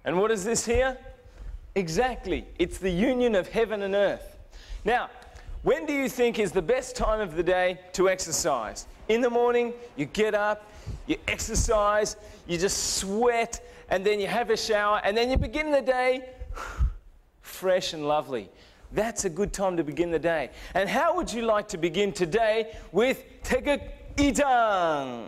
And what is this here? Exactly. It's the union of heaven and earth. Now, when do you think is the best time of the day to exercise? In the morning, you get up, you exercise, you just sweat, and then you have a shower, and then you begin the day fresh and lovely. That's a good time to begin the day. And how would you like to begin today with Taegeuk Jang?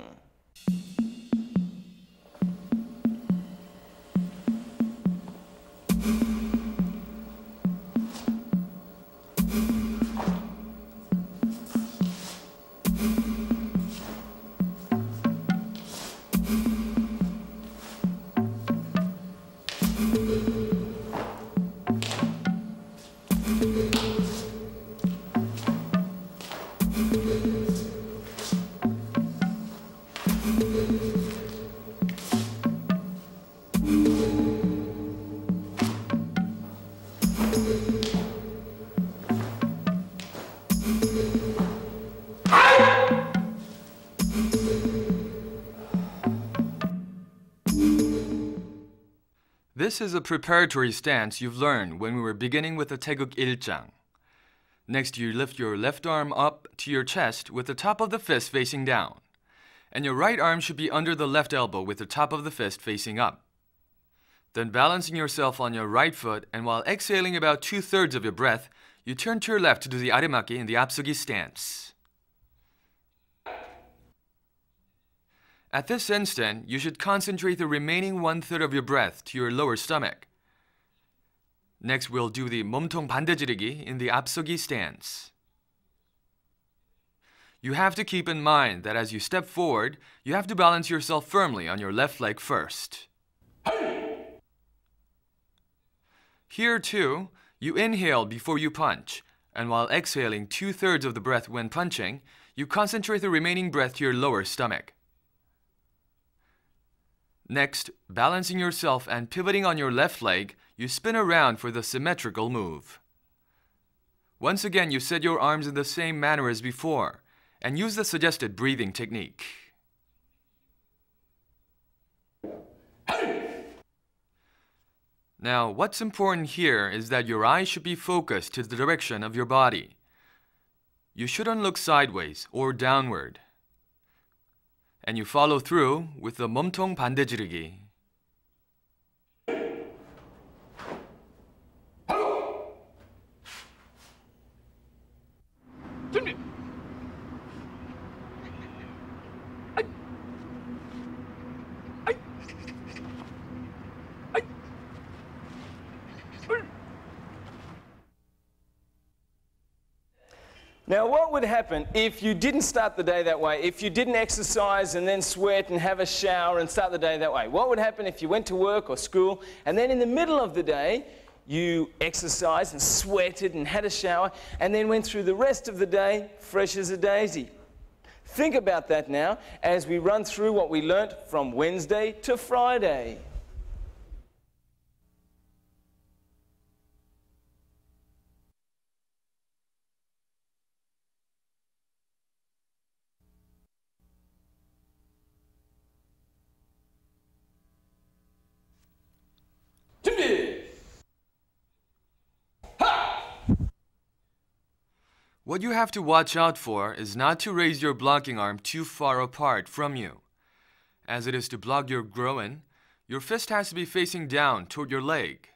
This is a preparatory stance you've learned when we were beginning with the Taegeuk Jang. Next, you lift your left arm up to your chest with the top of the fist facing down. And your right arm should be under the left elbow with the top of the fist facing up. Then balancing yourself on your right foot, and while exhaling about 2/3 of your breath, you turn to your left to do the Arirang in the Apsogi stance. At this instant, you should concentrate the remaining 1/3 of your breath to your lower stomach. Next, we'll do the 몸통 반대지르기 in the Apsogi stance. You have to keep in mind that as you step forward, you have to balance yourself firmly on your left leg first. Here too, you inhale before you punch, and while exhaling 2/3 of the breath when punching, you concentrate the remaining breath to your lower stomach. Next, balancing yourself and pivoting on your left leg, you spin around for the symmetrical move. Once again, you set your arms in the same manner as before, and use the suggested breathing technique. Now, what's important here is that your eyes should be focused to the direction of your body. You shouldn't look sideways or downward. And you follow through with the 몸통 반대지르기. Now, what would happen if you didn't start the day that way? If you didn't exercise and then sweat and have a shower and start the day that way? What would happen if you went to work or school and then in the middle of the day you exercised and sweated and had a shower and then went through the rest of the day fresh as a daisy? Think about that now as we run through what we learnt from Wednesday to Friday. What you have to watch out for is not to raise your blocking arm too far apart from you. As it is to block your groin, your fist has to be facing down toward your leg.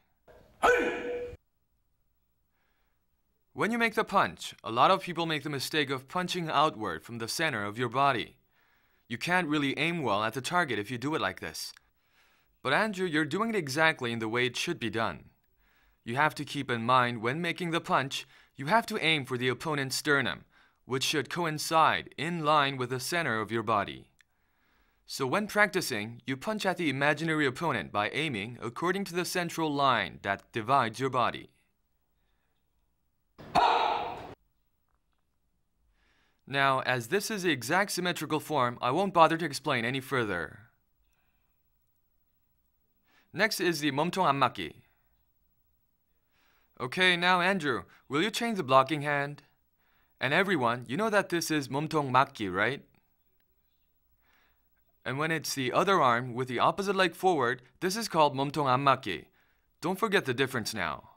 When you make the punch, a lot of people make the mistake of punching outward from the center of your body. You can't really aim well at the target if you do it like this. But Andrew, you're doing it exactly in the way it should be done. You have to keep in mind when making the punch, you have to aim for the opponent's sternum, which should coincide in line with the center of your body. So when practicing, you punch at the imaginary opponent by aiming according to the central line that divides your body. Now, as this is the exact symmetrical form, I won't bother to explain any further. Next is the 몸통 안맞기. Okay, now Andrew, will you change the blocking hand? And everyone, you know that this is 몸통 맞기, right? And when it's the other arm with the opposite leg forward, this is called 몸통 안맞기. Don't forget the difference now.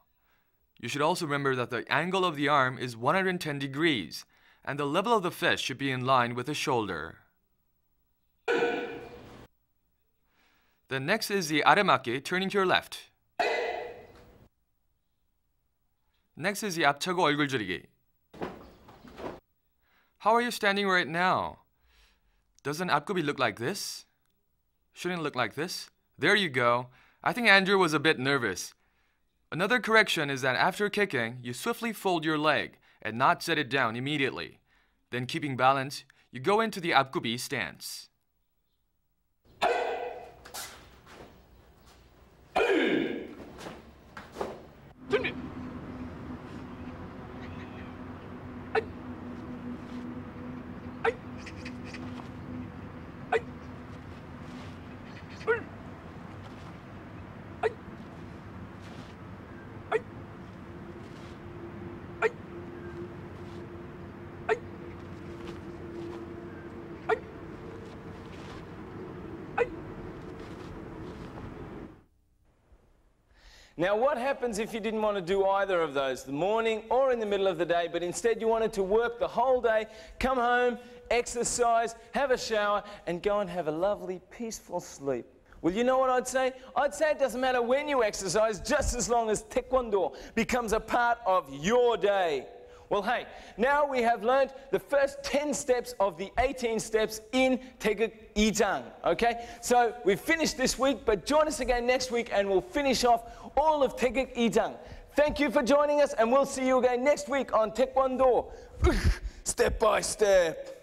You should also remember that the angle of the arm is 110 degrees, and the level of the fist should be in line with the shoulder. Then next is the 아래맞기, turning to your left. Next is the 앞차고 얼굴 줄이기. How are you standing right now? Doesn't 앞굽이 look like this? Shouldn't it look like this? There you go. I think Andrew was a bit nervous. Another correction is that after kicking, you swiftly fold your leg and not set it down immediately. Then keeping balance, you go into the 앞굽이 stance. Now, what happens if you didn't want to do either of those, the morning or in the middle of the day, but instead you wanted to work the whole day, come home, exercise, have a shower, and go and have a lovely, peaceful sleep? Well, you know what I'd say? I'd say it doesn't matter when you exercise, just as long as Taekwondo becomes a part of your day. Well, hey, now we have learned the first 10 steps of the 18 steps in Taegeuk Jang, okay? So we've finished this week, but join us again next week and we'll finish off all of Taegeuk Jang. Thank you for joining us, and we'll see you again next week on Taekwondo, step by step.